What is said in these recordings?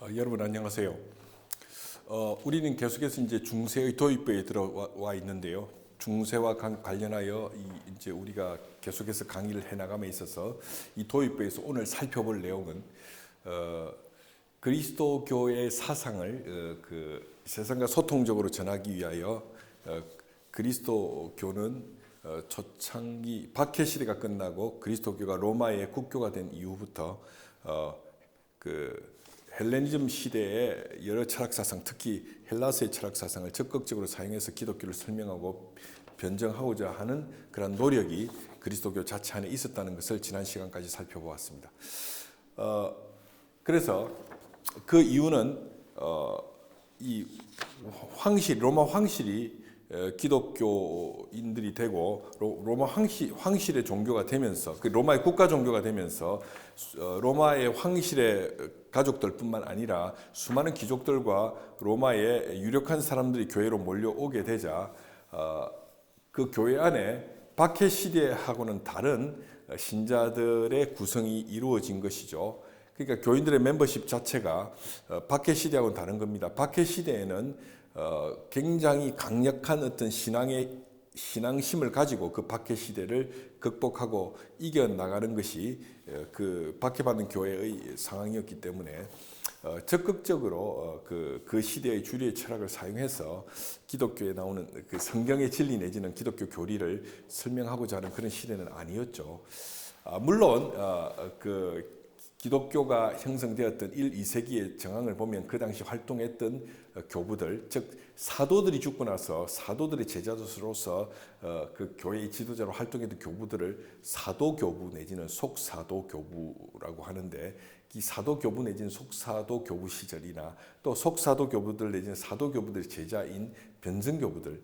여러분 안녕하세요. 우리는 계속해서 이제 중세의 도입부에 들어와 있는데요. 중세와 관련하여 이제 우리가 계속해서 강의를 해나감에 있어서 이 도입부에서 오늘 살펴볼 내용은 그리스도교의 사상을 세상과 소통적으로 전하기 위하여 그리스도교는 초창기 박해 시대가 끝나고 그리스도교가 로마의 국교가 된 이후부터 헬레니즘 시대의 여러 철학 사상, 특히 헬라스의 철학 사상을 적극적으로 사용해서 기독교를 설명하고 변증하고자 하는 그런 노력이 그리스도교 자체 안에 있었다는 것을 지난 시간까지 살펴보았습니다. 그래서 그 이유는 이 로마 황실이 기독교인들이 되고 로마 황실의 종교가 되면서 로마의 국가 종교가 되면서 로마의 황실의 가족들뿐만 아니라 수많은 귀족들과 로마의 유력한 사람들이 교회로 몰려오게 되자 그 교회 안에 박해 시대하고는 다른 신자들의 구성이 이루어진 것이죠. 그러니까 교인들의 멤버십 자체가 박해 시대하고는 다른 겁니다. 박해 시대에는 굉장히 강력한 어떤 신앙심을 가지고 그 박해 시대를 극복하고 이겨나가는 것이 그 박해받는 교회의 상황이었기 때문에 적극적으로 그 시대의 주류의 철학을 사용해서 기독교에 나오는 그 성경의 진리 내지는 기독교 교리를 설명하고자 하는 그런 시대는 아니었죠. 물론 기독교가 형성되었던 1, 2세기의 정황을 보면 그 당시 활동했던 교부들, 즉 사도들이 죽고 나서 사도들의 제자로서 그 교회의 지도자로 활동했던 교부들을 사도교부 내지는 속사도교부라고 하는데, 이 사도교부 내지는 속사도교부 시절이나 또 속사도교부들 내지는 사도교부들의 제자인 변증교부들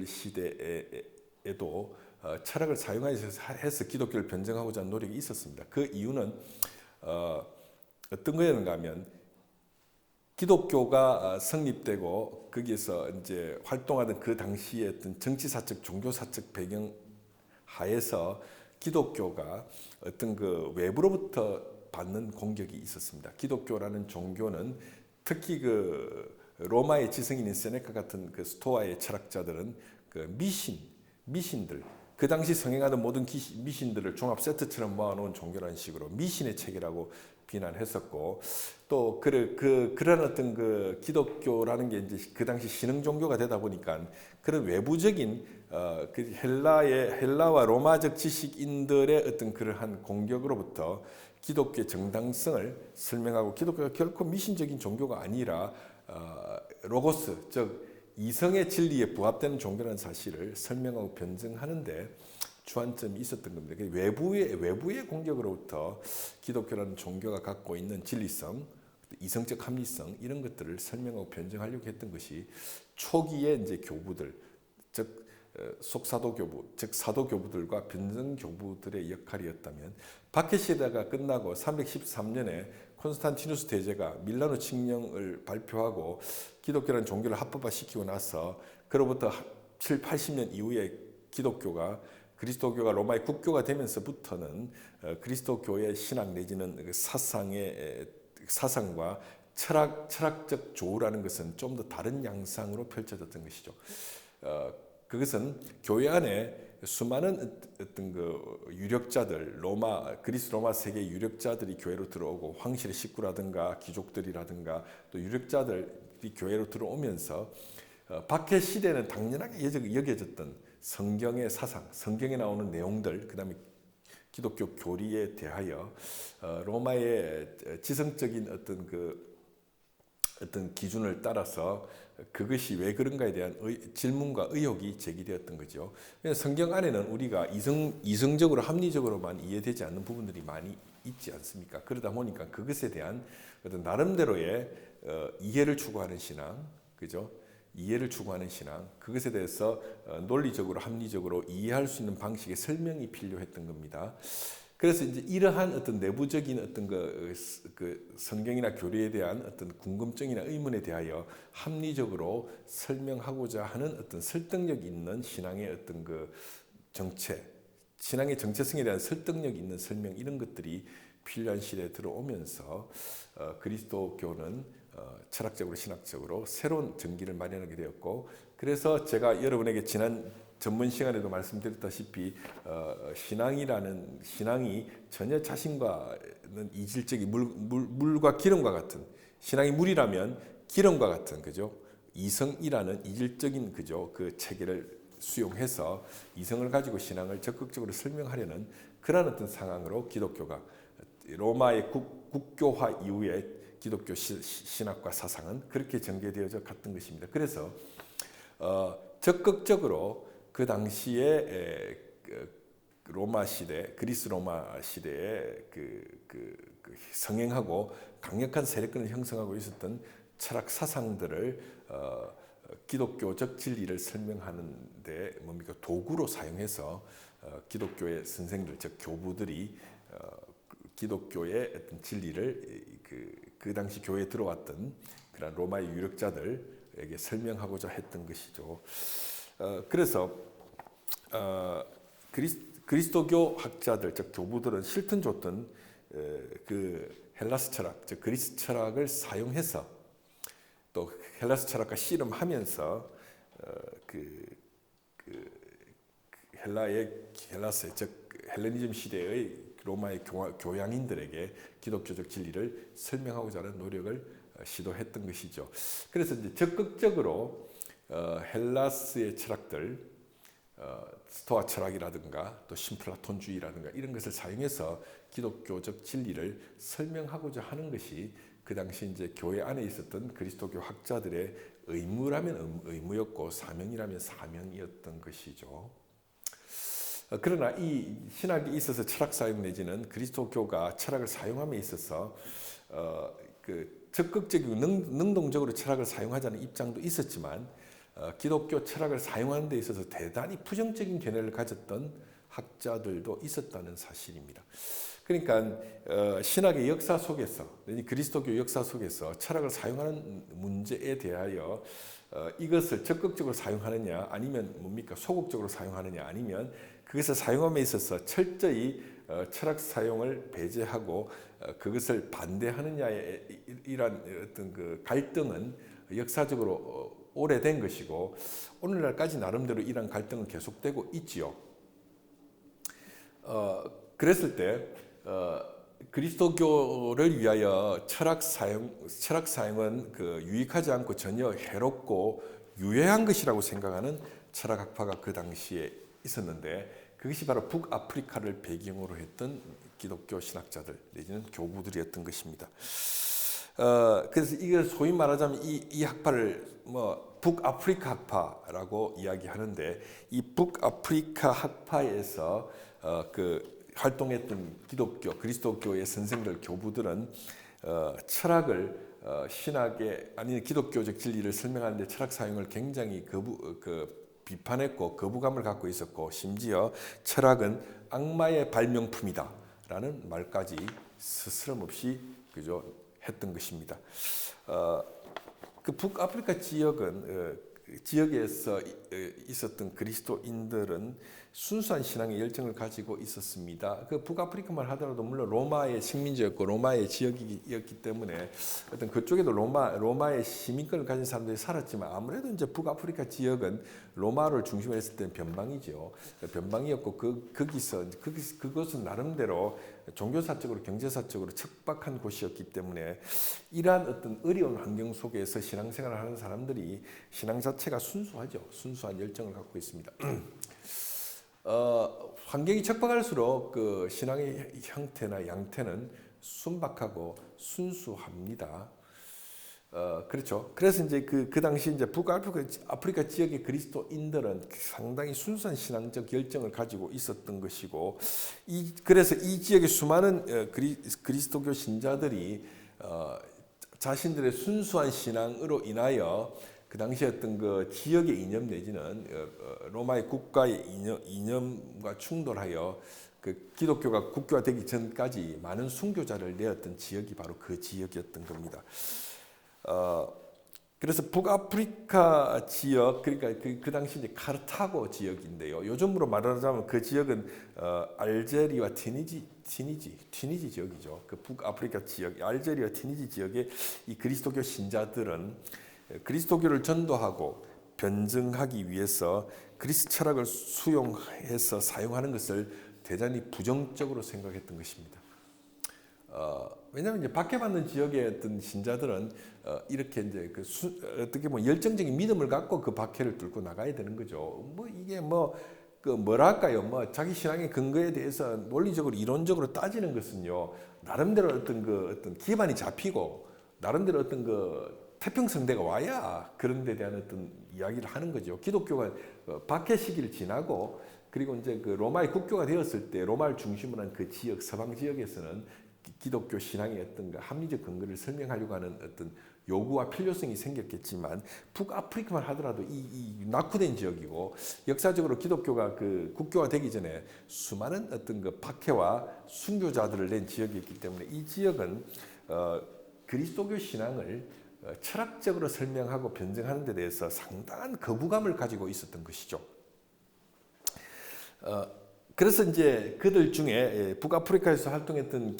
시대에도 철학을 사용해서 기독교를 변증하고자 하는 노력이 있었습니다. 그 이유는 어떤 거였는가 하면 기독교가 성립되고 거기에서 이제 활동하던 그 당시의 어떤 정치사적, 종교사적 배경 하에서 기독교가 어떤 그 외부로부터 받는 공격이 있었습니다. 기독교라는 종교는 특히 로마의 지성인인 세네카 같은 그 스토아의 철학자들은 미신들, 그 당시 성행하던 모든 미신들을 종합 세트처럼 모아놓은 종교라는 식으로 미신의 체계라고 비난했었고, 또 그런 어떤 그 기독교라는 게 이제 그 당시 신흥 종교가 되다 보니까 그런 외부적인 그 헬라와 로마적 지식인들의 어떤 그러한 공격으로부터 기독교의 정당성을 설명하고, 기독교가 결코 미신적인 종교가 아니라 로고스, 즉 이성의 진리에 부합되는 종교라는 사실을 설명하고 변증하는데 주안점이 있었던 겁니다. 외부의 공격으로부터 기독교라는 종교가 갖고 있는 진리성, 이성적 합리성 이런 것들을 설명하고 변증하려고 했던 것이 초기의 이제 교부들, 즉 속사도교부, 즉 사도교부들과 변증교부들의 역할이었다면, 박해 시대가 끝나고 313년에 콘스탄티누스 대제가 밀라노 칙령을 발표하고 기독교라는 종교를 합법화시키고 나서 그로부터 7, 80년 이후에 그리스도교가 로마의 국교가 되면서부터는 그리스도교의 신앙 내지는 사상과 철학적 조우라는 것은 좀 더 다른 양상으로 펼쳐졌던 것이죠. 그것은 교회 안에 수많은 어떤 그 유력자들, 그리스 로마 세계 유력자들이 교회로 들어오고, 황실의 식구라든가 귀족들이라든가 또 유력자들이 교회로 들어오면서 박해 시대는 당연하게 여겨졌던 성경의 사상, 성경에 나오는 내용들, 그다음에 기독교 교리에 대하여 로마의 지성적인 어떤 기준을 따라서 그것이 왜 그런가에 대한 질문과 의혹이 제기되었던 거죠. 성경 안에는 우리가 이성적으로 합리적으로만 이해되지 않는 부분들이 많이 있지 않습니까? 그러다 보니까 그것에 대한 어떤 나름대로의 이해를 추구하는 신앙, 그죠? 이해를 추구하는 신앙, 그것에 대해서 논리적으로 합리적으로 이해할 수 있는 방식의 설명이 필요했던 겁니다. 그래서 이제 이러한 어떤 내부적인 어떤 그 성경이나 교리에 대한 어떤 궁금증이나 의문에 대하여 합리적으로 설명하고자 하는 어떤 설득력 있는 신앙의 어떤 그 신앙의 정체성에 대한 설득력 있는 설명, 이런 것들이 필요한 시대에 들어오면서 그리스도교는 철학적으로 신학적으로 새로운 전기를 마련하게 되었고, 그래서 제가 여러분에게 지난 전문 시간에도 말씀드렸다시피 신앙이 전혀 자신과는 이질적인 물과 기름과 같은, 신앙이 물이라면 기름과 같은, 그죠? 이성이라는 이질적인 그죠? 그 체계를 수용해서 이성을 가지고 신앙을 적극적으로 설명하려는 그런 어떤 상황으로 기독교가 로마의 국교화 이후에 기독교 신학과 사상은 그렇게 전개되어져 갔던 것입니다. 그래서 적극적으로 그 당시에 로마 시대, 그리스 로마 시대에 성행하고 강력한 세력권을 형성하고 있었던 철학 사상들을 기독교적 진리를 설명하는 데 뭡니까 도구로 사용해서 기독교의 선생들, 즉 교부들이 기독교의 어떤 진리를 그 당시 교회에 들어왔던 그런 로마의 유력자들에게 설명하고자 했던 것이죠. 그래서 그리스도교 학자들, 즉 교부들은 싫든 좋든 그 헬라스 철학, 즉 그리스 철학을 사용해서 또 헬라스 철학과 씨름하면서 헬라스의 즉 헬레니즘 시대의 로마의 교양인들에게 기독교적 진리를 설명하고자 하는 노력을 시도했던 것이죠. 그래서 이제 적극적으로 헬라스의 철학들, 스토아 철학이라든가 또 심플라톤주의라든가 이런 것을 사용해서 기독교적 진리를 설명하고자 하는 것이 그 당시 이제 교회 안에 있었던 그리스도교 학자들의 의무라면 의무였고 사명이라면 사명이었던 것이죠. 그러나 이 신학에 있어서 철학 사용 내지는 그리스도교가 철학을 사용함에 있어서 적극적이고 능동적으로 철학을 사용하자는 입장도 있었지만 기독교 철학을 사용하는 데 있어서 대단히 부정적인 견해를 가졌던 학자들도 있었다는 사실입니다. 그러니까 신학의 역사 속에서, 그리스도교 역사 속에서 철학을 사용하는 문제에 대하여 이것을 적극적으로 사용하느냐 아니면 뭡니까 소극적으로 사용하느냐 아니면 그것을 사용함에 있어서 철저히 철학 사용을 배제하고 그것을 반대하느냐의 이러한 어떤 그 갈등은 역사적으로 오래된 것이고 오늘날까지 나름대로 이러한 갈등은 계속되고 있지요. 그랬을 때 그리스도교를 위하여 철학 사용은 유익하지 않고 전혀 해롭고 유해한 것이라고 생각하는 철학학파가 그 당시에 있었는데 그것이 바로 북아프리카를 배경으로 했던 기독교 신학자들 내지는 교부들이었던 것입니다. 그래서 이걸 소위 말하자면 이 학파를 북아프리카 학파라고 이야기하는데 이 북아프리카 학파에서 활동했던 그리스도교의 선생들 교부들은 철학을 신학의 아니 기독교적 진리를 설명하는데 철학 사용을 굉장히 비판했고 거부감을 갖고 있었고 심지어 철학은 악마의 발명품이다라는 말까지 스스럼없이 그저 했던 것입니다. 그 북아프리카 지역에서 있었던 그리스도인들은 순수한 신앙의 열정을 가지고 있었습니다. 그 북아프리카만 하더라도 물론 로마의 식민지였고 로마의 지역이었기 때문에 어떤 그쪽에도 로마의 시민권을 가진 사람들이 살았지만 아무래도 이제 북아프리카 지역은 로마를 중심으로 했을 때는 변방이죠. 변방이었고 그것은 나름대로 종교사적으로 경제사적으로 척박한 곳이었기 때문에 이러한 어떤 어려운 환경 속에서 신앙생활을 하는 사람들이 신앙 자체가 순수하죠. 순수한 열정을 갖고 있습니다. 환경이 척박할수록 그 신앙의 형태나 양태는 순박하고 순수합니다. 그렇죠. 그래서 이제 그 당시 이제 북아프리카 지역의 그리스도인들은 상당히 순수한 신앙적 열정을 가지고 있었던 것이고, 그래서 이 지역의 수많은 그리스도교 신자들이 자신들의 순수한 신앙으로 인하여 그 당시 어떤 그 지역의 이념 내지는 로마의 국가의 이념과 충돌하여 그 기독교가 국교화되기 전까지 많은 순교자를 내었던 지역이 바로 그 지역이었던 겁니다. 그래서 북아프리카 지역, 그러니까 그 당시 이제 카르타고 지역인데요. 요즘으로 말하자면 그 지역은 알제리와 튀니지 지역이죠. 그 북아프리카 지역, 알제리아 튀니지 지역의 이 그리스도교 신자들은 그리스도교를 전도하고 변증하기 위해서 그리스 철학을 수용해서 사용하는 것을 대단히 부정적으로 생각했던 것입니다. 왜냐하면 이제 박해받는 지역의 어떤 신자들은 이렇게 이제 어떻게 보면 열정적인 믿음을 갖고 그 박해를 뚫고 나가야 되는 거죠. 뭐 이게 뭐랄까요? 자기 신앙의 근거에 대해서 논리적으로 이론적으로 따지는 것은요, 나름대로 어떤 기반이 잡히고 나름대로 어떤 태평성대가 와야 그런 데 대한 어떤 이야기를 하는 거죠. 기독교가 박해 시기를 지나고 그리고 이제 그 로마의 국교가 되었을 때 로마를 중심으로 한 그 지역 서방 지역에서는 기독교 신앙의 어떤 합리적 근거를 설명하려고 하는 어떤 요구와 필요성이 생겼겠지만 북아프리카만 하더라도 이 낙후된 지역이고 역사적으로 기독교가 그 국교화 되기 전에 수많은 어떤 그 박해와 순교자들을 낸 지역이었기 때문에 이 지역은 그리스도교 신앙을 철학적으로 설명하고 변증하는 데 대해서 상당한 거부감을 가지고 있었던 것이죠. 그래서 이제 그들 중에 북아프리카에서 활동했던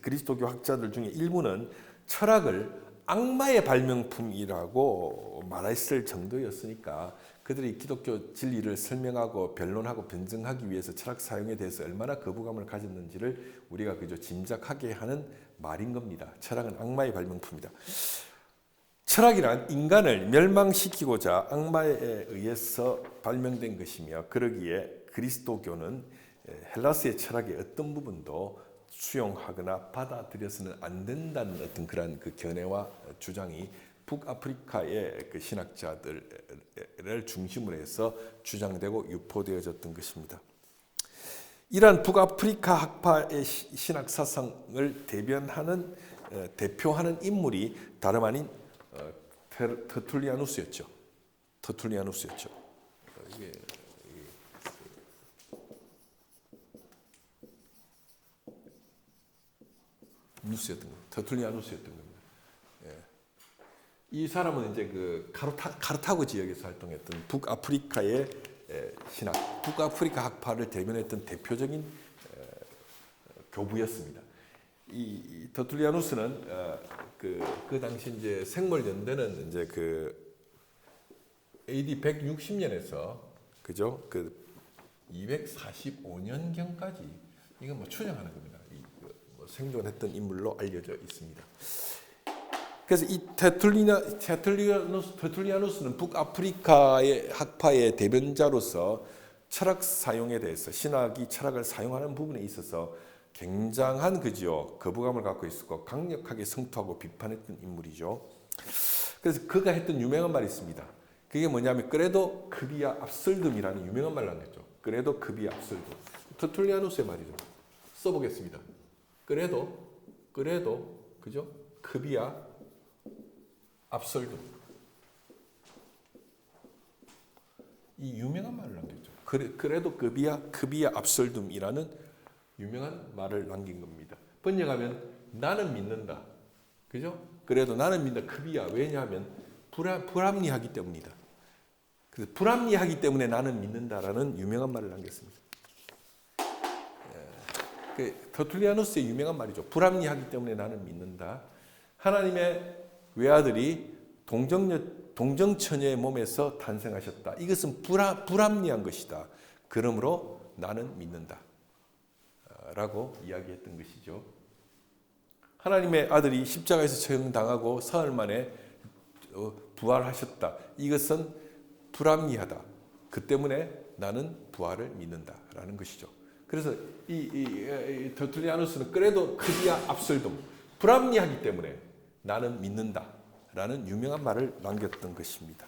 그리스도교 학자들 중에 일부는 철학을 악마의 발명품이라고 말했을 정도였으니까 그들이 기독교 진리를 설명하고 변론하고 변증하기 위해서 철학 사용에 대해서 얼마나 거부감을 가졌는지를 우리가 그저 짐작하게 하는 말인 겁니다. 철학은 악마의 발명품이다. 철학이란 인간을 멸망시키고자 악마에 의해서 발명된 것이며 그러기에 그리스도교는 헬라스의 철학의 어떤 부분도 수용하거나 받아들여서는 안 된다는 어떤 그런 그 견해와 주장이 북아프리카의 그 신학자들을 중심으로 해서 주장되고 유포되어졌던 것입니다. 이러한 북아프리카 학파의 신학 사상을 대표하는 인물이 다름 아닌 터툴리아누스였죠. 이게 터툴리아누스였던 겁니다. 예. 이 사람은 이제 그 카르타고 지역에서 활동했던 북아프리카의 신학, 북아프리카 학파를 대변했던 대표적인 교부였습니다. 이 터툴리아누스는 그 당시 이제 생물연대는 이제 그 AD 160년에서 그죠? 그 245년경까지 이건 뭐 추정하는 겁니다. 생존했던 인물로 알려져 있습니다. 그래서 이 테툴리아누스는 북아프리카의 학파의 대변자로서 철학 사용에 대해서 신학이 철학을 사용하는 부분에 있어서 굉장한 거부감을 갖고 있었고 강력하게 성토하고 비판했던 인물이죠. 그래서 그가 했던 유명한 말이 있습니다. 그게 뭐냐면 그래도 크비아 압솔둠이라는 유명한 말을 남겼죠. 그래도 크비아 압솔둠. 테툴리아누스의 말이죠. 써보겠습니다. 그래도 그죠? 크비아 압솔둠. 이 유명한 말을 남겼죠. 그래도 크비아 압솔둠이라는 유명한 말을 남긴 겁니다. 번역하면 나는 믿는다. 그죠? 그래도 나는 믿는다. 크비아. 왜냐하면 불합리하기 때문이다. 그래서 불합리하기 때문에 나는 믿는다라는 유명한 말을 남겼습니다. 터툴리아누스의 유명한 말이죠. 불합리하기 때문에 나는 믿는다. 하나님의 외아들이 동정처녀의 몸에서 탄생하셨다. 이것은 불합리한 것이다. 그러므로 나는 믿는다. 라고 이야기했던 것이죠. 하나님의 아들이 십자가에서 처형당하고 사흘 만에 부활하셨다. 이것은 불합리하다. 그 때문에 나는 부활을 믿는다라는 것이죠. 그래서 이 터툴리아누스는 그래도 크비아 압솔둠, 불합리하기 때문에 나는 믿는다라는 유명한 말을 남겼던 것입니다.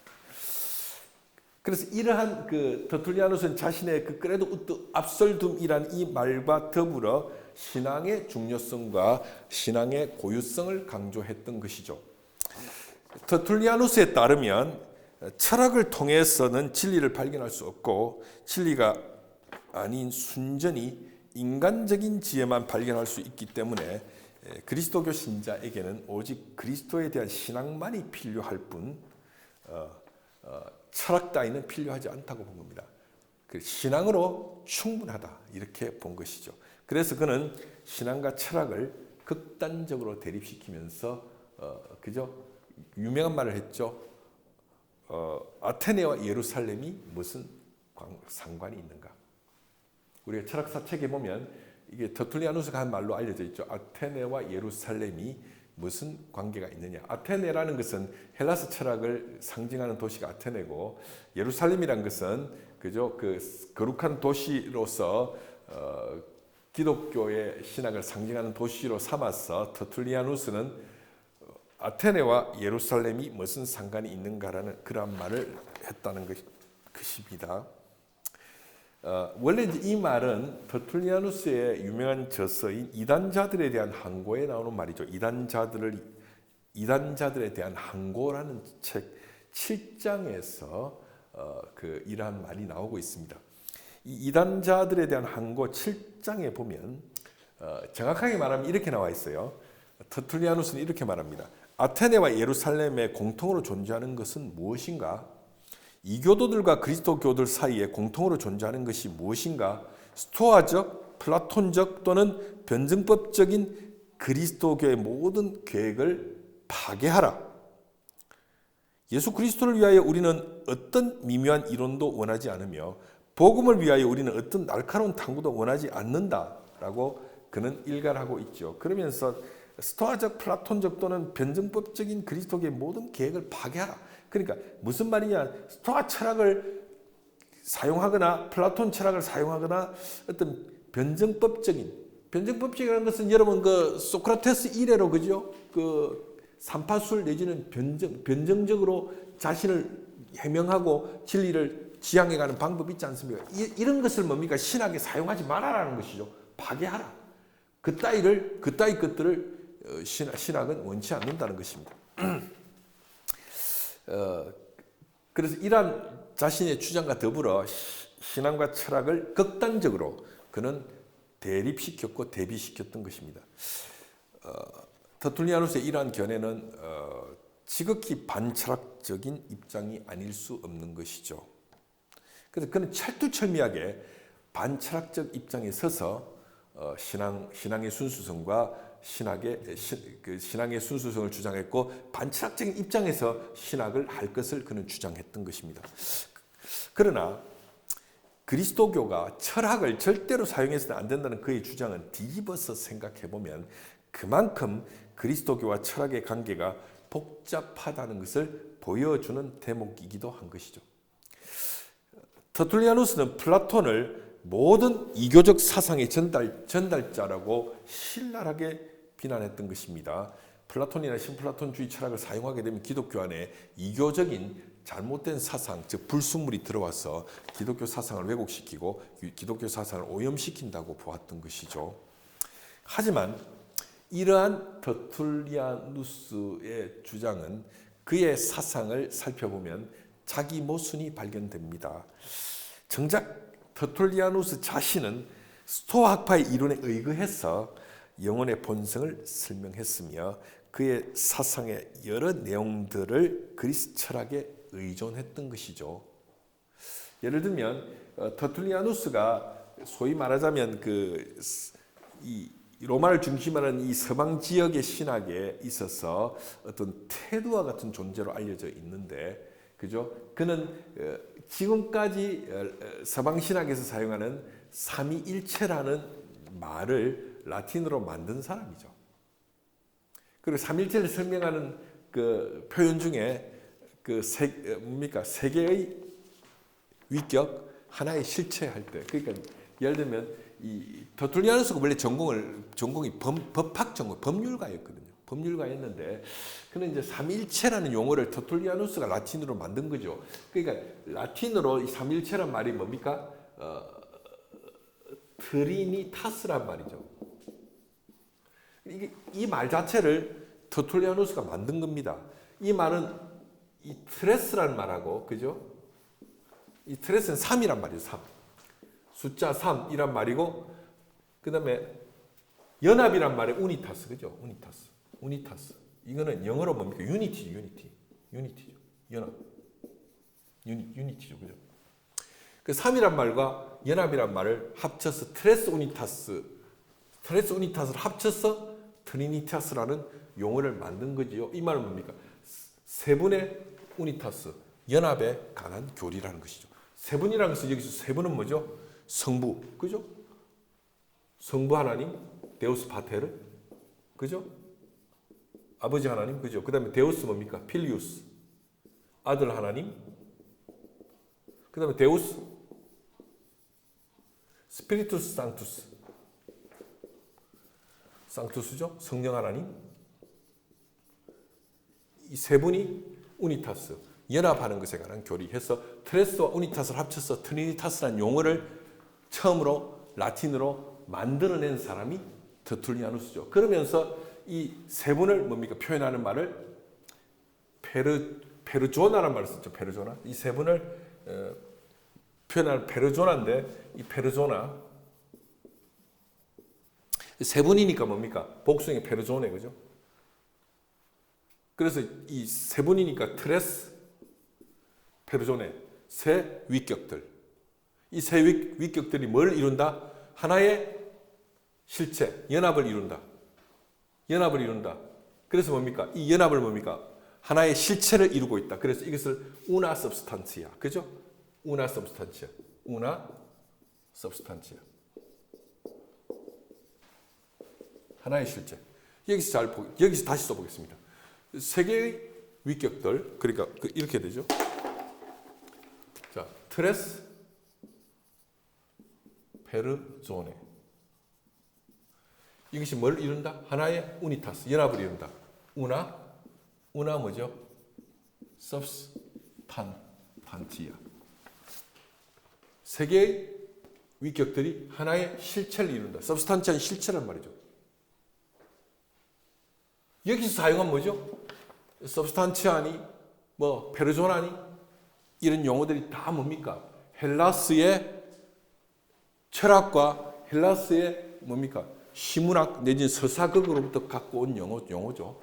그래서 이러한 그 터툴리아누스는 자신의 그 그래도 압솔둠이란 이 말과 더불어 신앙의 중요성과 신앙의 고유성을 강조했던 것이죠. 터툴리아누스에 따르면 철학을 통해서는 진리를 발견할 수 없고 진리가 아닌 순전히 인간적인 지혜만 발견할 수 있기 때문에 그리스도교 신자에게는 오직 그리스도에 대한 신앙만이 필요할 뿐 철학 따위는 필요하지 않다고 본 겁니다. 신앙으로 충분하다 이렇게 본 것이죠. 그래서 그는 신앙과 철학을 극단적으로 대립시키면서 그죠? 유명한 말을 했죠. 아테네와 예루살렘이 무슨 상관이 있는가? 우리가 철학사 책에 보면 이게 터툴리아누스가 한 말로 알려져 있죠. 아테네와 예루살렘이 무슨 관계가 있느냐? 아테네라는 것은 헬라스 철학을 상징하는 도시가 아테네고, 예루살렘이란 것은 그죠? 그 거룩한 도시로서 기독교의 신학을 상징하는 도시로 삼아서 터툴리아누스는 아테네와 예루살렘이 무슨 상관이 있는가라는 그런 말을 했다는 것입니다. 원래 이제 이 말은 터툴리아누스의 유명한 저서인 이단자들에 대한 항고에 나오는 말이죠. 이단자들에 대한 항고라는 책 7장에서 이러한 말이 나오고 있습니다. 이 이단자들에 대한 항고 7장에 보면 정확하게 말하면 이렇게 나와 있어요. 터툴리아누스는 이렇게 말합니다. 아테네와 예루살렘에 공통으로 존재하는 것은 무엇인가? 이교도들과 그리스도교들 사이에 공통으로 존재하는 것이 무엇인가? 스토아적, 플라톤적 또는 변증법적인 그리스도교의 모든 계획을 파괴하라. 예수 그리스도를 위하여 우리는 어떤 미묘한 이론도 원하지 않으며 복음을 위하여 우리는 어떤 날카로운 탐구도 원하지 않는다라고 그는 일갈하고 있죠. 그러면서 스토아적, 플라톤적 또는 변증법적인 그리스도교의 모든 계획을 파괴하라. 그러니까 무슨 말이냐? 스토아 철학을 사용하거나 플라톤 철학을 사용하거나 어떤 변증법적이라는 것은 여러분 그 소크라테스 이래로 그죠? 그 삼파술 내지는 변증적으로 자신을 해명하고 진리를 지향해가는 방법이 있지 않습니까? 이런 것을 뭡니까? 신학에 사용하지 말아라는 것이죠. 파괴하라. 그따위 것들을 신학은 원치 않는다는 것입니다. 그래서 이러한 자신의 주장과 더불어 신앙과 철학을 극단적으로 그는 대립시켰고 대비시켰던 것입니다. 터툴리아누스의 이러한 견해는 지극히 반철학적인 입장이 아닐 수 없는 것이죠. 그래서 그는 철두철미하게 반철학적 입장에 서서 신앙의 순수성과 신앙의 순수성을 주장했고 반철학적인 입장에서 신학을 할 것을 그는 주장했던 것입니다. 그러나 그리스도교가 철학을 절대로 사용해서는 안 된다는 그의 주장은 뒤집어서 생각해보면 그만큼 그리스도교와 철학의 관계가 복잡하다는 것을 보여주는 대목이기도 한 것이죠. 터툴리아누스는 플라톤을 모든 이교적 사상의 전달자라고 신랄하게 비난했던 것입니다. 플라톤이나 신플라톤주의 철학을 사용하게 되면 기독교 안에 이교적인 잘못된 사상, 즉 불순물이 들어와서 기독교 사상을 왜곡시키고 기독교 사상을 오염시킨다고 보았던 것이죠. 하지만 이러한 터툴리아누스의 주장은 그의 사상을 살펴보면 자기 모순이 발견됩니다. 정작 터툴리아누스 자신은 스토아 학파의 이론에 의거해서 영혼의 본성을 설명했으며 그의 사상의 여러 내용들을 그리스 철학에 의존했던 것이죠. 예를 들면 터툴리아누스가 소위 말하자면 이 로마를 중심으로 하는 이 서방 지역의 신학에 있어서 어떤 태도와 같은 존재로 알려져 있는데, 그죠? 그는 지금까지 서방 신학에서 사용하는 삼위일체라는 말을 라틴어로 만든 사람이죠. 그리고 삼위일체를 설명하는 그 표현 중에 세계의 위격, 하나의 실체할 때, 그러니까 예를 들면 이 터툴리아누스가 원래 전공이 법학 전공, 법률가였거든요. 법률가였는데 그는 이제 삼일체라는 용어를 터툴리아누스가 라틴어로 만든 거죠. 그러니까 라틴어로 이 삼일체란 말이 뭡니까? 트리니타스란 말이죠. 이 말 자체를 터툴리아누스가 만든 겁니다. 이 말은 이 트레스라는 말하고, 그죠? 이 트레스는 3이란 말이에요. 3. 숫자 3이란 말이고, 그 다음에 연합이란 말에 우니타스, 그죠? 우니타스. 이거는 영어로 뭡니까? 유니티죠. 연합. 유니티죠. 그죠? 그 3이란 말과 연합이란 말을 합쳐서 트레스 우니타스 트레스 우니타스를 합쳐서 트리니타스라는 용어를 만든 거지요. 이 말은 뭡니까? 세 분의 우니타스, 연합에 관한 교리라는 것이죠. 세 분이라는 것은 여기서 세 분은 뭐죠? 성부, 그죠? 성부 하나님, 데우스 파테르, 그죠? 아버지 하나님, 그죠? 그 다음에 데우스 뭡니까? 필리우스, 아들 하나님, 그 다음에 데우스, 스피리투스 상투스, 상투스죠? 성령 하나님. 이 세 분이 우니타스, 연합하는 것에 관한 교리해서 트레스와 우니타스를 합쳐서 트리니타스라는 용어를 처음으로 라틴어로 만들어낸 사람이 터툴리아누스죠. 그러면서 이 세 분을 뭡니까? 표현하는 말을 페르조나라는 말을 썼죠. 페르조나. 이 세 분을 표현하는 페르조나인데 이 페르조나 세 분이니까 뭡니까? 복수형의 페르조네, 그죠? 그래서 이 세 분이니까 트레스, 페르조네, 세 위격들. 이 세 위격들이 뭘 이룬다? 하나의 실체, 연합을 이룬다. 연합을 이룬다. 그래서 뭡니까? 이 연합을 뭡니까? 하나의 실체를 이루고 있다. 그래서 이것을 우나 substantia. 그죠? 우나 substantia. 우나 substantia. 하나의 실체. 여기서 다시 써보겠습니다. 세 개의 위격들, 그러니까 이렇게 되죠. 자, 트레스, 페르조네. 이것이 뭘 이룬다? 하나의 우니타스, 연합을 이룬다. 우나 뭐죠? substantia. 세 개의 위격들이 하나의 실체를 이룬다. substantia는 실체란 말이죠. 여기서 사용한 뭐죠? substantia니, 뭐 페르조나니 이런 용어들이 다 뭡니까? 헬라스의 철학과 헬라스의 뭡니까? 시문학 내지는 서사극으로부터 갖고 온 용어죠.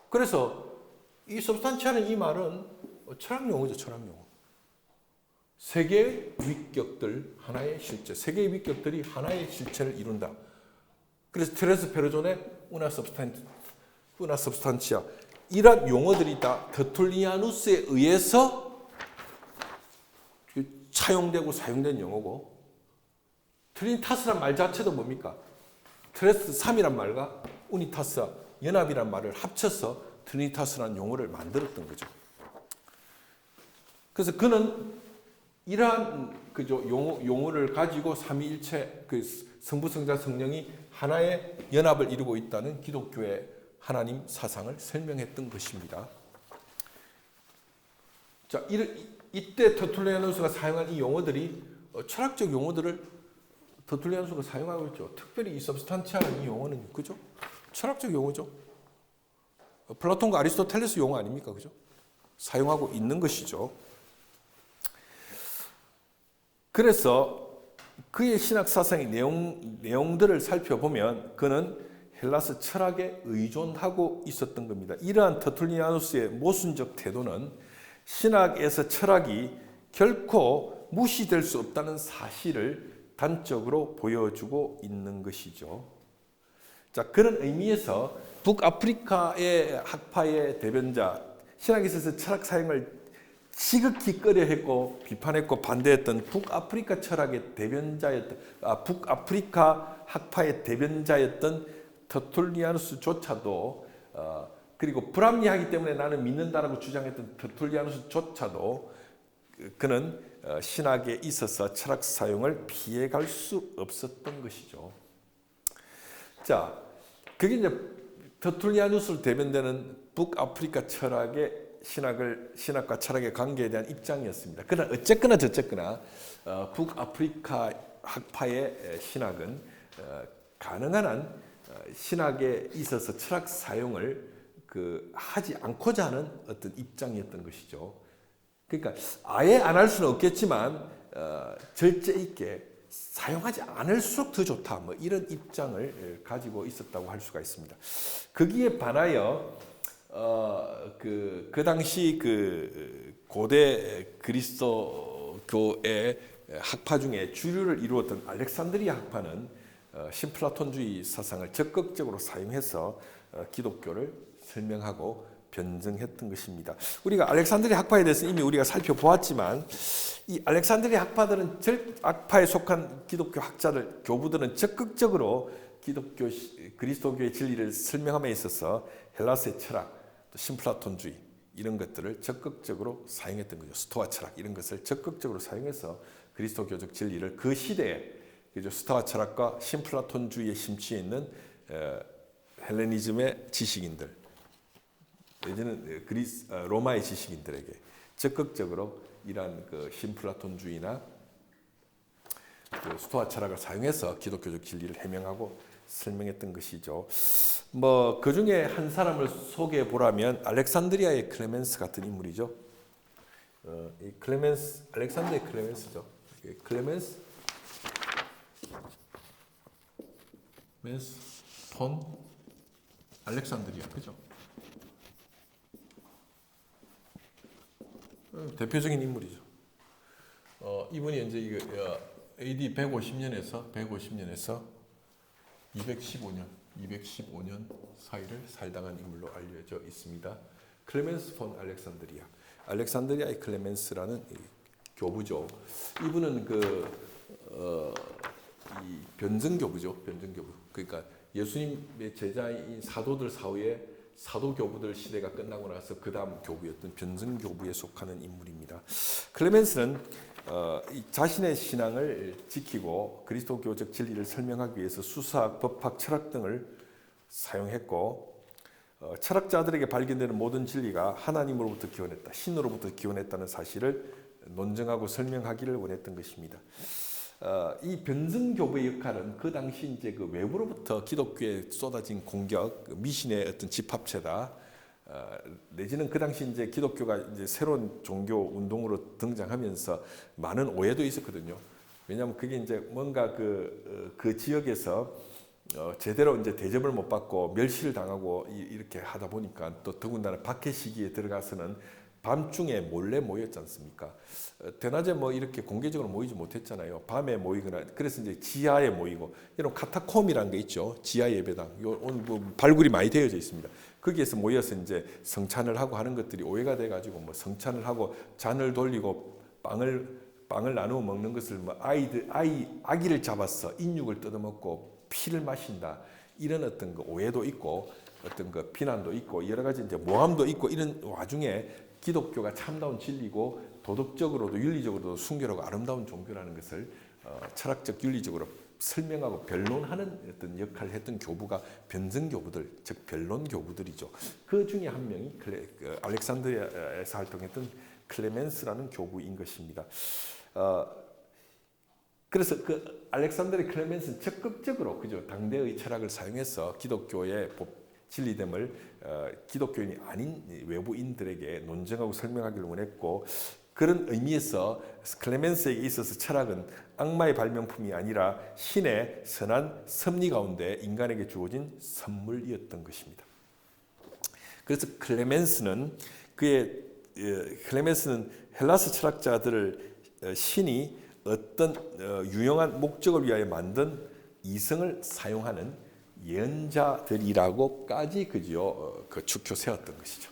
그래서 이 substantia는 이 말은 철학 용어죠, 철학 용어. 세 개의 위격들 하나의 실체, 세 개의 위격들이 하나의 실체를 이룬다. 그래서 트레스 페르조네, 우나 substantia 이런 용어들이 다 터툴리아누스에 의해서 차용되고 사용된 용어고, 트리니타스란 말 자체도 뭡니까? 트레스 3이란 말과 우니타스 연합이란 말을 합쳐서 트리니타스라는 용어를 만들었던 거죠. 그래서 그는 이러한 그죠 용어를 가지고 삼위일체 그 성부 성자 성령이 하나의 연합을 이루고 있다는 기독교의 하나님 사상을 설명했던 것입니다. 자, 이때 터툴리아누스가 사용한 이 용어들이 철학적 용어들을 터툴리아누스가 사용하고 있죠. 특별히 이 substantia라는 이 용어는 그죠? 철학적 용어죠. 플라톤과 아리스토텔레스 용어 아닙니까? 그죠? 사용하고 있는 것이죠. 그래서 그의 신학 사상의 내용들을 살펴보면 그는 헬라스 철학에 의존하고 있었던 겁니다. 이러한 터툴리아누스의 모순적 태도는 신학에서 철학이 결코 무시될 수 없다는 사실을 단적으로 보여주고 있는 것이죠. 자, 그런 의미에서 북아프리카의 학파의 대변자, 신학에 있어서 철학 사용을 지극히 꺼려했고 비판했고 반대했던 북아프리카 철학의 대변자였던 북아프리카 학파의 대변자였던 터툴리아누스조차도 그리고 불합리하기 때문에 나는 믿는다라고 주장했던 터툴리아누스조차도 그는 신학에 있어서 철학 사용을 피해갈 수 없었던 것이죠. 자, 그게 이제 터툴리아누스를 대변되는 북아프리카 철학의 신학과 철학의 관계에 대한 입장이었습니다. 그러나 어쨌거나 저쨌거나 북아프리카 학파의 신학은 가능한 한 신학에 있어서 철학 사용을 하지 않고자 하는 어떤 입장이었던 것이죠. 그러니까 아예 안 할 수는 없겠지만 절제 있게 사용하지 않을수록 더 좋다. 뭐 이런 입장을 가지고 있었다고 할 수가 있습니다. 거기에 반하여 그 당시 그 고대 그리스도교의 학파 중에 주류를 이루었던 알렉산드리아 학파는 신플라톤주의 사상을 적극적으로 사용해서 기독교를 설명하고 변증했던 것입니다. 우리가 알렉산드리아 학파에 대해서 이미 우리가 살펴보았지만 이 알렉산드리아 학파에 속한 기독교 학자들, 교부들은 적극적으로 그리스도교의 진리를 설명함에 있어서 헬라스의 철학, 또 신플라톤주의 이런 것들을 적극적으로 사용했던 거죠. 스토아 철학 이런 것을 적극적으로 사용해서 그리스도교적 진리를 그 시대에 스토아 철학과 신플라톤주의에 심취해 있는 헬레니즘의 지식인들, 내지는 로마의 지식인들에게 적극적으로 이러한 신플라톤주의나 스토아 철학을 사용해서 기독교적 진리를 해명하고 설명했던 것이죠. 그 중에 한 사람을 소개해 보라면 알렉산드리아의 클레멘스 같은 인물이죠. 이 클레멘스, 알렉산드리아의 클레멘스죠. 클레멘스 폰 알렉산드리아, 그죠? 대표적인 인물이죠. 이분이 이제 AD 150년에서 215년 사이를 살다간 인물로 알려져 있습니다. 클레멘스 폰 알렉산드리아의 클레멘스라는 교부죠. 이분은 이 변증교부죠. 변증교부. 그러니까 예수님의 제자인 사도들 사후에 사도교부들 시대가 끝나고 나서 그 다음 교부였던 변증교부에 속하는 인물입니다. 클레멘스는 자신의 신앙을 지키고 그리스도교적 진리를 설명하기 위해서 수사학, 법학, 철학 등을 사용했고 철학자들에게 발견되는 모든 진리가 하나님으로부터 기원했다, 신으로부터 기원했다는 사실을 논증하고 설명하기를 원했던 것입니다. 이 변증교부의 역할은 그 당시 이제 그 외부로부터 기독교에 쏟아진 공격, 미신의 어떤 집합체다. 내지는 그 당시 이제 기독교가 이제 새로운 종교 운동으로 등장하면서 많은 오해도 있었거든요. 왜냐하면 그게 이제 뭔가 그 지역에서 제대로 이제 대접을 못 받고 멸시를 당하고 이렇게 하다 보니까 또 더군다나 박해 시기에 들어가서는 밤중에 몰래 모였지 않습니까? 대낮에 이렇게 공개적으로 모이지 못했잖아요. 밤에 모이거나 그래서 이제 지하에 모이고 이런 카타콤이라는 게 있죠. 지하 예배당. 오늘 발굴이 많이 되어져 있습니다. 거기에서 모여서 이제 성찬을 하고 하는 것들이 오해가 돼가지고 성찬을 하고 잔을 돌리고 빵을 나누어 먹는 것을 아기를 잡아서 인육을 뜯어먹고 피를 마신다. 이런 어떤 오해도 있고 어떤 비난도 있고 여러 가지 이제 모함도 있고 이런 와중에 기독교가 참다운 진리고 도덕적으로도 윤리적으로도 순결하고 아름다운 종교라는 것을 철학적 윤리적으로 설명하고 변론하는 어떤 역할을 했던 교부가 변증교부들, 즉 변론교부들이죠. 그 중에 한 명이 알렉산드리아에서 활동했던 클레멘스라는 교부인 것입니다. 그래서 알렉산드리아 클레멘스는 적극적으로 당대의 철학을 사용해서 기독교의 진리됨을 기독교인이 아닌 외부인들에게 논증하고 설명하기를 원했고 그런 의미에서 클레멘스에게 있어서 철학은 악마의 발명품이 아니라 신의 선한 섭리 가운데 인간에게 주어진 선물이었던 것입니다. 그래서 클레멘스는 헬라스 철학자들을 신이 어떤 유용한 목적을 위하여 만든 이성을 사용하는 예언자들이라고까지 축켜 세웠던 것이죠.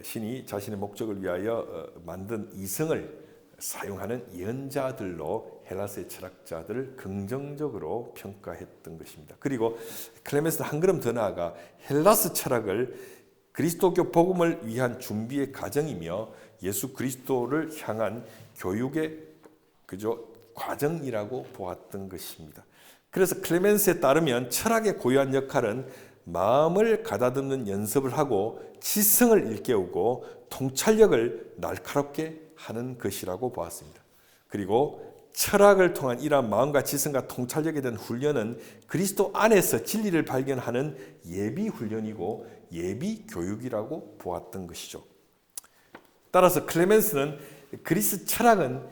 신이 자신의 목적을 위하여 만든 이성을 사용하는 예언자들로 헬라스의 철학자들을 긍정적으로 평가했던 것입니다. 그리고 클레멘스는 한 걸음 더 나아가 헬라스 철학을 그리스도교 복음을 위한 준비의 과정이며 예수 그리스도를 향한 교육의 과정이라고 보았던 것입니다. 그래서 클레멘스에 따르면 철학의 고유한 역할은 마음을 가다듬는 연습을 하고 지성을 일깨우고 통찰력을 날카롭게 하는 것이라고 보았습니다. 그리고 철학을 통한 이러한 마음과 지성과 통찰력에 대한 훈련은 그리스도 안에서 진리를 발견하는 예비 훈련이고 예비 교육이라고 보았던 것이죠. 따라서 클레멘스는 그리스 철학은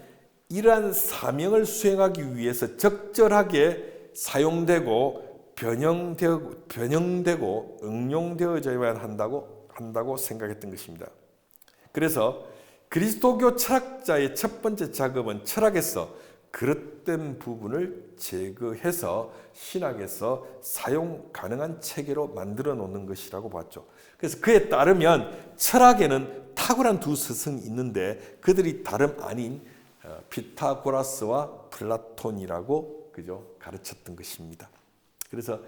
이러한 사명을 수행하기 위해서 적절하게 사용되고 변형되고 응용되어져야만 한다고 생각했던 것입니다. 그래서 그리스도교 철학자의 첫 번째 작업은 철학에서 그릇된 부분을 제거해서 신학에서 사용 가능한 체계로 만들어 놓는 것이라고 봤죠. 그래서 그에 따르면 철학에는 탁월한 두 스승이 있는데 그들이 다름 아닌 피타고라스와 플라톤이라고 그죠 가르쳤던 것입니다. 그래서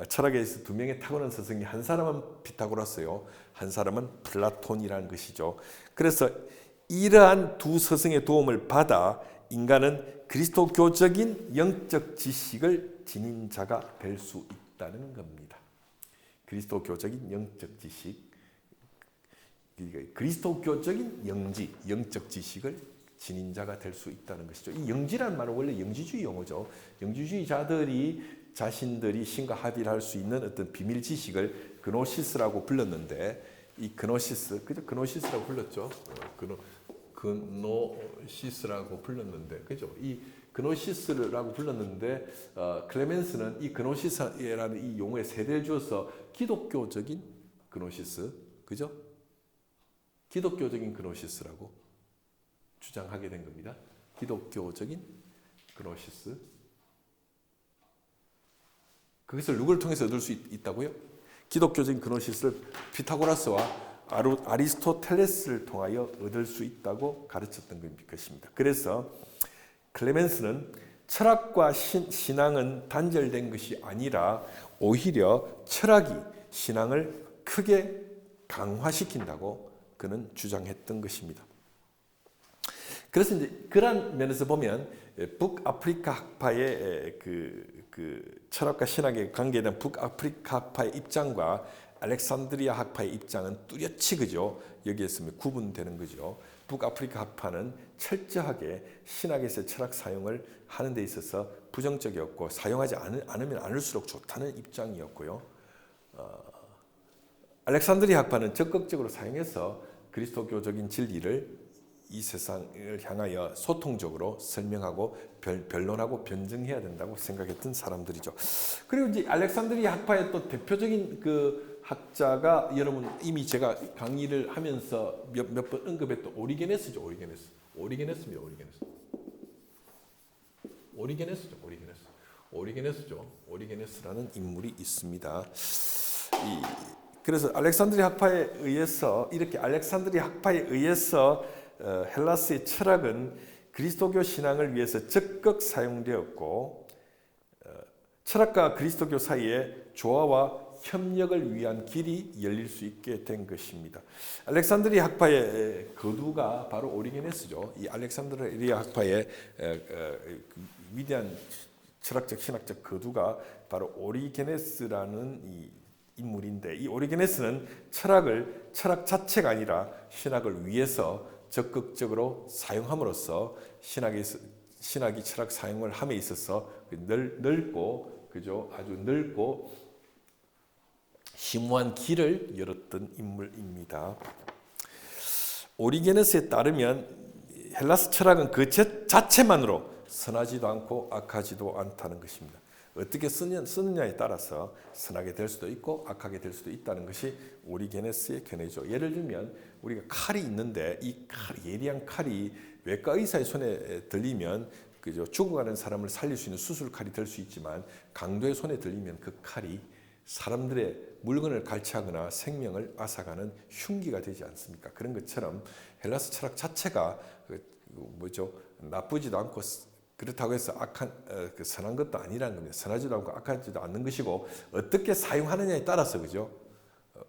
철학에서 두 명의 탁월한 스승이 한 사람은 피타고라스요, 한 사람은 플라톤이라는 것이죠. 그래서 이러한 두 스승의 도움을 받아 인간은 그리스도교적인 영적 지식을 지닌 자가 될 수 있다는 겁니다. 그리스도교적인 영적 지식, 그리스도교적인 영지, 영적 지식을 지닌 자가 될 수 있다는 것이죠. 이 영지라는 말은 원래 영지주의 용어죠. 영지주의자들이 자신들이 신과 합의를 할 수 있는 어떤 비밀 지식을 그노시스라고 불렀는데, 이 그노시스, 그죠? 그노시스라고 불렀죠. 그노시스라고 불렀는데, 그죠? 이 그노시스라고 불렀는데, 클레멘스는 이 그노시스라는 이 용어에 세대를 주어서 기독교적인 그노시스, 그죠? 기독교적인 그노시스라고 주장하게 된 겁니다. 기독교적인 그노시스. 그것을 누구를 통해서 얻을 수 있다고요? 기독교적인 그노시스를 피타고라스와 아리스토텔레스를 통하여 얻을 수 있다고 가르쳤던 것입니다. 그래서 클레멘스는 철학과 신앙은 단절된 것이 아니라 오히려 철학이 신앙을 크게 강화시킨다고 그는 주장했던 것입니다. 그래서 이제 그런 면에서 보면 북아프리카 학파의 그 철학과 신학에 관계된 북아프리카 학파의 입장과 알렉산드리아 학파의 입장은 뚜렷이 그죠 여기에서 구분되는 거죠. 북아프리카 학파는 철저하게 신학에서 철학 사용을 하는 데 있어서 부정적이었고 사용하지 않으면 않을수록 좋다는 입장이었고요. 알렉산드리아 학파는 적극적으로 사용해서 그리스도교적인 진리를 이 세상을 향하여 소통적으로 설명하고 변론하고 변증해야 된다고 생각했던 사람들이죠. 그리고 이제 알렉산드리아 학파의 또 대표적인 그 학자가 여러분 이미 제가 강의를 하면서 몇 번 언급했던 오리게네스죠. 오리게네스입니다. 오리게네스라는 인물이 있습니다. 그래서 알렉산드리아 학파에 의해서 헬라스의 철학은 그리스도교 신앙을 위해서 적극 사용되었고 철학과 그리스도교 사이에 조화와 협력을 위한 길이 열릴 수 있게 된 것입니다. 알렉산드리아 학파의 거두가 바로 오리게네스죠. 이 알렉산드리아 학파의 위대한 철학적 신학적 거두가 바로 오리게네스라는 이 인물인데, 이 오리게네스는 철학 자체가 아니라 신학을 위해서 적극적으로 사용함으로써 신학이 철학 사용을 함에 있어서 넓고 그죠 아주 넓고 심오한 길을 열었던 인물입니다. 오리게네스에 따르면 헬라스 철학은 그 자체만으로 선하지도 않고 악하지도 않다는 것입니다. 어떻게 쓰느냐에 따라서 선하게 될 수도 있고 악하게 될 수도 있다는 것이 오리게네스의 견해죠. 예를 들면 우리가 칼이 있는데 이 예리한 칼이 외과 의사의 손에 들리면 그죠 죽어가는 사람을 살릴 수 있는 수술 칼이 될 수 있지만 강도의 손에 들리면 그 칼이 사람들의 물건을 갈취하거나 생명을 앗아가는 흉기가 되지 않습니까? 그런 것처럼 헬라스 철학 자체가 나쁘지도 않고 그렇다고 해서 선한 것도 아니라는 겁니다. 선하지도 않고 악하지도 않는 것이고 어떻게 사용하느냐에 따라서 그죠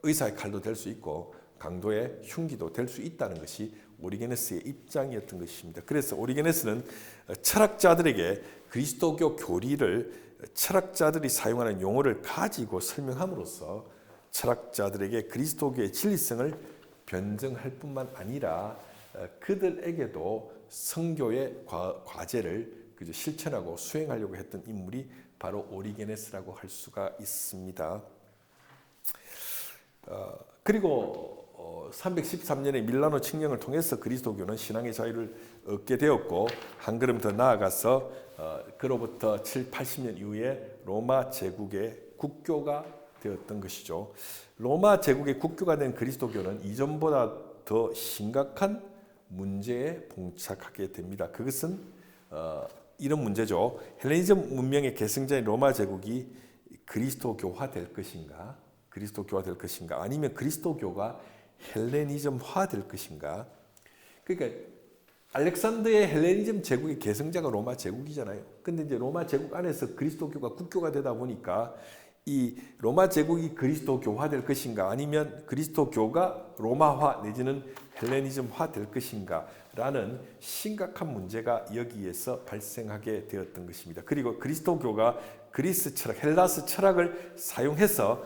의사의 칼도 될 수 있고 강도의 흉기도 될 수 있다는 것이 오리게네스의 입장이었던 것입니다. 그래서 오리게네스는 철학자들에게 그리스도교 교리를 철학자들이 사용하는 용어를 가지고 설명함으로써 철학자들에게 그리스도교의 진리성을 변증할 뿐만 아니라 그들에게도 성교의 과제를 실천하고 수행하려고 했던 인물이 바로 오리게네스라고 할 수가 있습니다. 그리고 313년에 밀라노 칙령을 통해서 그리스도교는 신앙의 자유를 얻게 되었고 한 걸음 더 나아가서 그로부터 780년 이후에 로마 제국의 국교가 되었던 것이죠. 로마 제국의 국교가 된 그리스도교는 이전보다 더 심각한 문제에 봉착하게 됩니다. 그것은 이런 문제죠. 헬레니즘 문명의 계승자인 로마 제국이 그리스도교화 될 것인가? 그리스도교화 될 것인가? 아니면 그리스도교가 헬레니즘화 될 것인가? 그러니까 알렉산더의 헬레니즘 제국의 계승자가 로마 제국이잖아요. 근데 이제 로마 제국 안에서 그리스도교가 국교가 되다 보니까 이 로마 제국이 그리스도교화 될 것인가 아니면 그리스도교가 로마화 내지는 헬레니즘화 될 것인가 라는 심각한 문제가 여기에서 발생하게 되었던 것입니다. 그리고 그리스도교가 그리스 철학, 헬라스 철학을 사용해서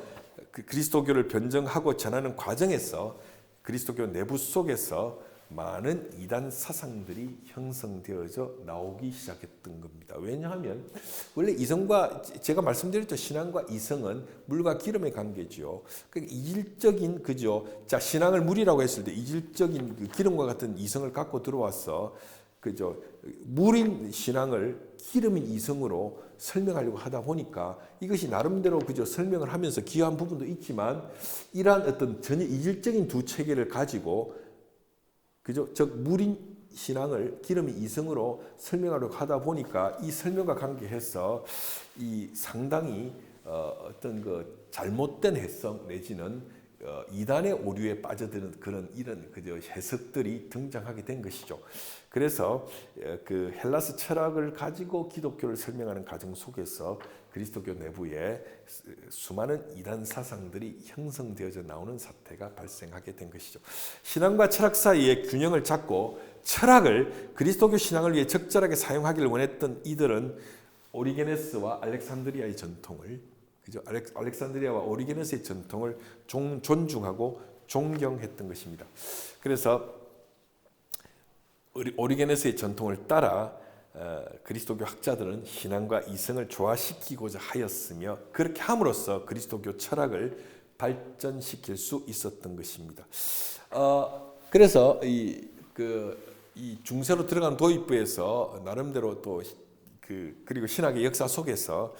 그리스도교를 변증하고 전하는 과정에서 그리스도교 내부 속에서 많은 이단 사상들이 형성되어져 나오기 시작했던 겁니다. 왜냐하면 원래 이성과 제가 말씀드렸죠. 신앙과 이성은 물과 기름의 관계죠. 그러니까 이질적인 그죠. 자, 신앙을 물이라고 했을 때 이질적인 그 기름과 같은 이성을 갖고 들어와서 그죠. 물인 신앙을 기름인 이성으로 설명하려고 하다 보니까 이것이 나름대로 그저 설명을 하면서 기여한 부분도 있지만 이러한 어떤 전혀 이질적인 두 체계를 가지고 그죠? 즉 물인 신앙을 기름의 이성으로 설명하려고 하다 보니까 이 설명과 관계해서 이 상당히 어떤 그 잘못된 해석 내지는 이단의 오류에 빠져드는 그런 이런 그저 해석들이 등장하게 된 것이죠. 그래서 그 헬라스 철학을 가지고 기독교를 설명하는 과정 속에서 그리스도교 내부에 수많은 이단 사상들이 형성되어져 나오는 사태가 발생하게 된 것이죠. 신앙과 철학 사이의 균형을 잡고 철학을 그리스도교 신앙을 위해 적절하게 사용하기를 원했던 이들은 오리게네스와 알렉산드리아의 전통을 그죠? 알렉산드리아와 오리게네스의 전통을 존중하고 존경했던 것입니다. 그래서 오리게네스의 전통을 따라 그리스도교 학자들은 신앙과 이성을 조화시키고자 하였으며 그렇게 함으로써 그리스도교 철학을 발전시킬 수 있었던 것입니다. 그래서 이 중세로 들어간 도입부에서 나름대로 또 그리고 신학의 역사 속에서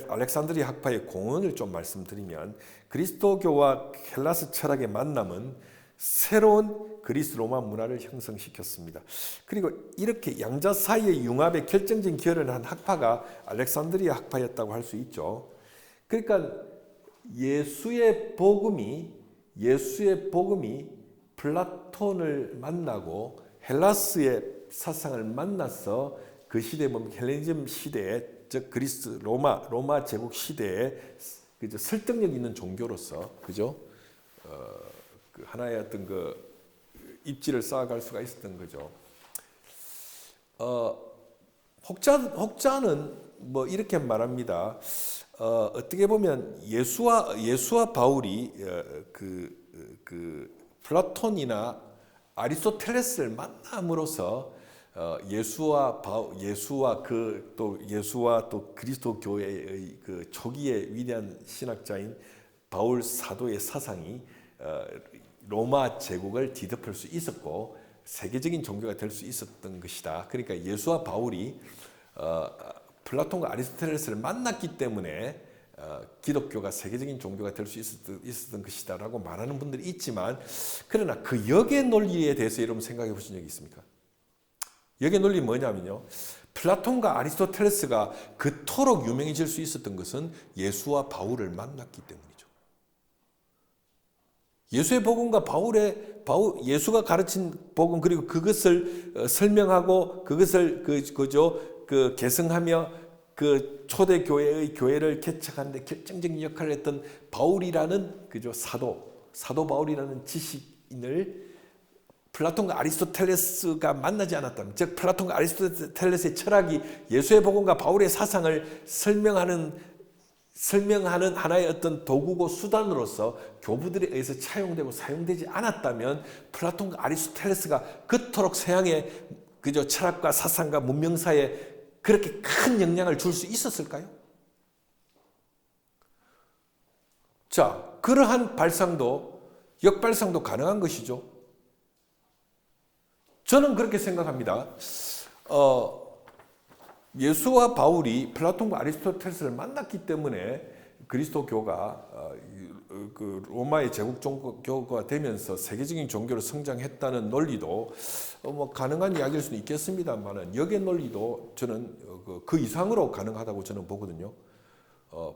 알렉산드리아 학파의 공헌을 좀 말씀드리면 그리스도교와 헬라스 철학의 만남은 새로운 그리스 로마 문화를 형성시켰습니다. 그리고 이렇게 양자 사이의 융합에 결정적인 기여를 한 학파가 알렉산드리아 학파였다고 할 수 있죠. 그러니까 예수의 복음이 플라톤을 만나고 헬라스의 사상을 만나서 그 시대에 보면 헬레니즘 시대에 즉 그리스 로마 제국 시대에 그죠 설득력 있는 종교로서 그죠 그 하나의 어떤 그 입지를 쌓아갈 수가 있었던 거죠. 혹자는 뭐 이렇게 말합니다. 어떻게 보면 예수와 바울이 그 플라톤이나 아리스토텔레스를 만남으로써 예수와 또 그리스도 교회의 그 초기의 위대한 신학자인 바울 사도의 사상이 로마 제국을 뒤덮을 수 있었고 세계적인 종교가 될 수 있었던 것이다. 그러니까 예수와 바울이 플라톤과 아리스토텔레스를 만났기 때문에 기독교가 세계적인 종교가 될 수 있었던 것이다라고 말하는 분들이 있지만 그러나 그 역의 논리에 대해서 여러분 생각해 보신 적이 있습니까? 역의 논리는 뭐냐면요. 플라톤과 아리스토텔레스가 그토록 유명해질 수 있었던 것은 예수와 바울을 만났기 때문이죠. 예수의 복음과 예수가 가르친 복음 그리고 그것을 설명하고 그것을 계승하며 그 초대 교회를 개척하는데 결정적인 역할을 했던 바울이라는 사도 바울이라는 지식인을 플라톤과 아리스토텔레스가 만나지 않았다면, 즉 플라톤과 아리스토텔레스의 철학이 예수의 복음과 바울의 사상을 설명하는 하나의 어떤 도구고 수단으로서 교부들에 의해서 차용되고 사용되지 않았다면 플라톤과 아리스토텔레스가 그토록 서양의 철학과 사상과 문명사에 그렇게 큰 영향을 줄 수 있었을까요? 자, 그러한 역발상도 가능한 것이죠. 저는 그렇게 생각합니다. 예수와 바울이 플라톤과 아리스토텔레스를 만났기 때문에 그리스도교가 그 로마의 제국 종교가 되면서 세계적인 종교로 성장했다는 논리도 뭐 가능한 이야기일 수는 있겠습니다만은 역의 논리도 저는 그 이상으로 가능하다고 저는 보거든요.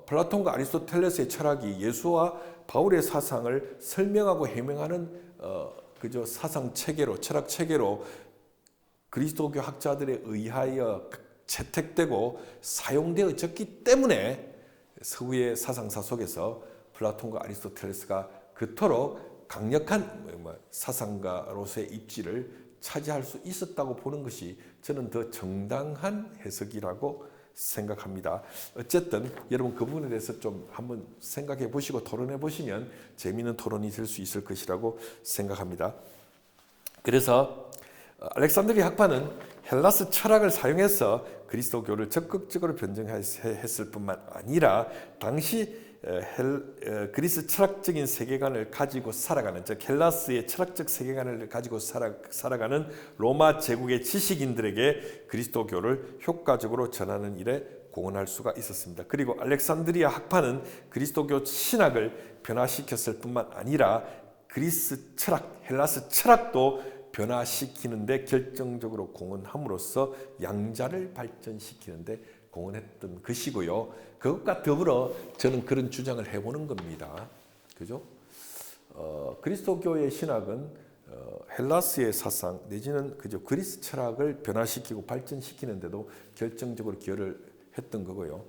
플라톤과 아리스토텔레스의 철학이 예수와 바울의 사상을 설명하고 해명하는 그저 사상 체계로, 철학 체계로 그리스도교 학자들에 의하여 채택되고 사용되어졌기 때문에 서구의 사상사 속에서 플라톤과 아리스토텔레스가 그토록 강력한 사상가로서의 입지를 차지할 수 있었다고 보는 것이 저는 더 정당한 해석이라고 생각합니다. 어쨌든 여러분 그 부분에 대해서 좀 한번 생각해 보시고 토론해 보시면 재미있는 토론이 될 수 있을 것이라고 생각합니다. 그래서 알렉산드리아 학파는 헬라스 철학을 사용해서 그리스도교를 적극적으로 변증했을 뿐만 아니라 당시 그리스 철학적인 세계관을 가지고 살아가는, 즉 헬라스의 철학적 세계관을 가지고 살아가는 로마 제국의 지식인들에게 그리스도교를 효과적으로 전하는 일에 공헌할 수가 있었습니다. 그리고 알렉산드리아 학파는 그리스도교 신학을 변화시켰을 뿐만 아니라 그리스 철학, 헬라스 철학도 변화시키는데 결정적으로 공헌함으로써 양자를 발전시키는데 공헌했던 것이고요. 그것과 더불어 저는 그런 주장을 해보는 겁니다. 그죠? 그리스도교의 신학은 헬라스의 사상 내지는 그저 그리스 철학을 변화시키고 발전시키는데도 결정적으로 기여를 했던 거고요.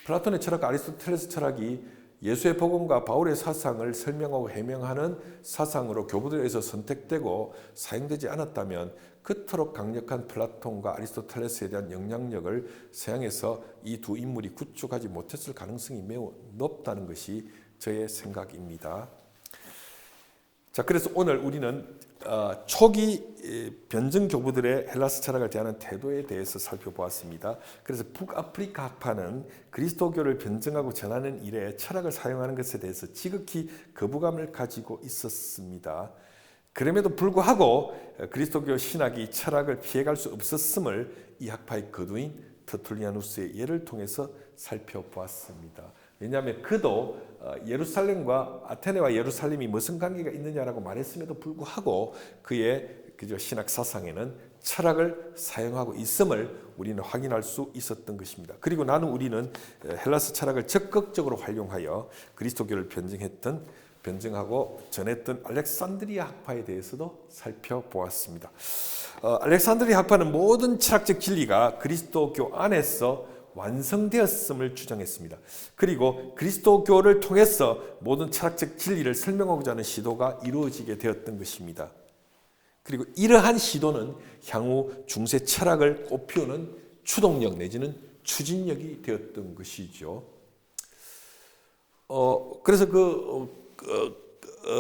플라톤의 철학과 아리스토텔레스 철학이 예수의 복음과 바울의 사상을 설명하고 해명하는 사상으로 교부들에서 선택되고 사용되지 않았다면 그토록 강력한 플라톤과 아리스토텔레스에 대한 영향력을 서양에서 이 두 인물이 구축하지 못했을 가능성이 매우 높다는 것이 저의 생각입니다. 자, 그래서 오늘 우리는 초기 변증 교부들의 헬라스 철학을 대하는 태도에 대해서 살펴보았습니다. 그래서 북아프리카 학파는 그리스도교를 변증하고 전하는 일에 철학을 사용하는 것에 대해서 지극히 거부감을 가지고 있었습니다. 그럼에도 불구하고 그리스도교 신학이 철학을 피해갈 수 없었음을 이 학파의 거두인 터툴리아누스의 예를 통해서 살펴보았습니다. 왜냐하면 그도 예루살렘과 아테네와 예루살렘이 무슨 관계가 있느냐라고 말했음에도 불구하고 그의 신학 사상에는 철학을 사용하고 있음을 우리는 확인할 수 있었던 것입니다. 그리고 우리는 헬라스 철학을 적극적으로 활용하여 그리스도교를 변증하고 전했던 알렉산드리아 학파에 대해서도 살펴보았습니다. 알렉산드리아 학파는 모든 철학적 진리가 그리스도교 안에서 완성되었음을 주장했습니다. 그리고 그리스도교를 통해서 모든 철학적 진리를 설명하고자 하는 시도가 이루어지게 되었던 것입니다. 그리고 이러한 시도는 향후 중세 철학을 꽃피우는 추동력 내지는 추진력이 되었던 것이죠. 그래서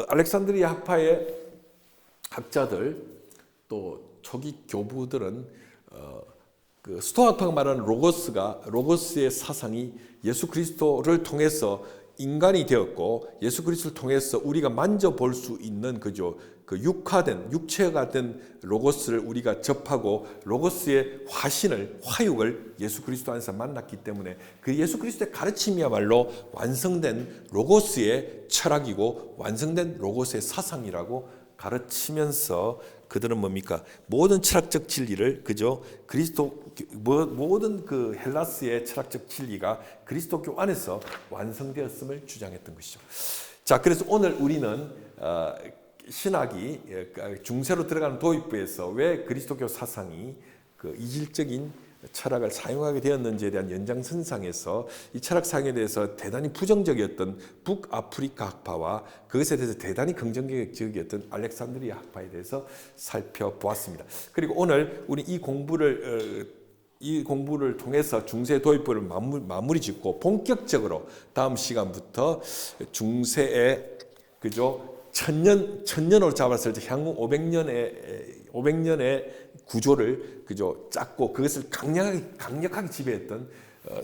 알렉산드리아 학파의 학자들 또 초기 교부들은 스토아 학파가 말하는 로고스의 사상이 예수 그리스도를 통해서 인간이 되었고 예수 그리스도를 통해서 우리가 만져볼 수 있는 그 육체가 된 로고스를 우리가 접하고 로고스의 화육을 예수 그리스도 안에서 만났기 때문에 그 예수 그리스도의 가르침이야말로 완성된 로고스의 철학이고 완성된 로고스의 사상이라고 가르치면서 그들은 뭡니까? 모든 철학적 진리를 모든 그 헬라스의 철학적 진리가 그리스도교 안에서 완성되었음을 주장했던 것이죠. 자, 그래서 오늘 우리는 신학이 중세로 들어가는 도입부에서 왜 그리스도교 사상이 그 이질적인 철학을 사용하게 되었는지에 대한 연장선상에서 이 철학 사용에 대해서 대단히 부정적이었던 북아프리카 학파와 그것에 대해서 대단히 긍정적이었던 알렉산드리아 학파에 대해서 살펴보았습니다. 그리고 오늘 우리 이 공부를 통해서 중세 도입부를 마무리 짓고 본격적으로 다음 시간부터 중세의 천년으로 잡았을 때 향후 500년의 구조를 짰고 그것을 강력하게 지배했던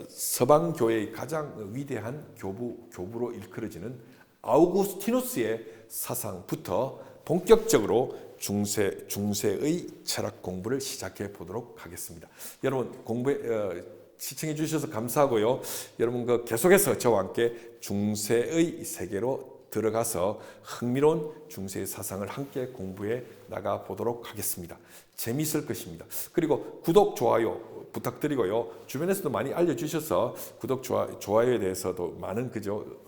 서방 교회의 가장 위대한 교부로 일컬어지는 아우구스티누스의 사상부터 본격적으로 중세의 철학 공부를 시작해 보도록 하겠습니다. 여러분 시청해 주셔서 감사하고요. 여러분 계속해서 저와 함께 중세의 세계로 들어가서 흥미로운 중세의 사상을 함께 공부해 나가 보도록 하겠습니다. 재미있을 것입니다. 그리고 구독, 좋아요 부탁드리고요. 주변에서도 많이 알려주셔서 구독, 좋아요에 대해서도 많은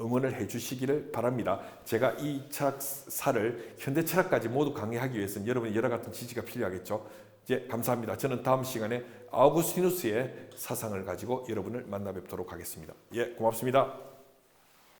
응원을 해주시기를 바랍니다. 제가 이 철학사를 현대 철학까지 모두 강의하기 위해서는 여러분의 여러 같은 지지가 필요하겠죠. 예, 감사합니다. 저는 다음 시간에 아우구스티누스의 사상을 가지고 여러분을 만나 뵙도록 하겠습니다. 예, 고맙습니다.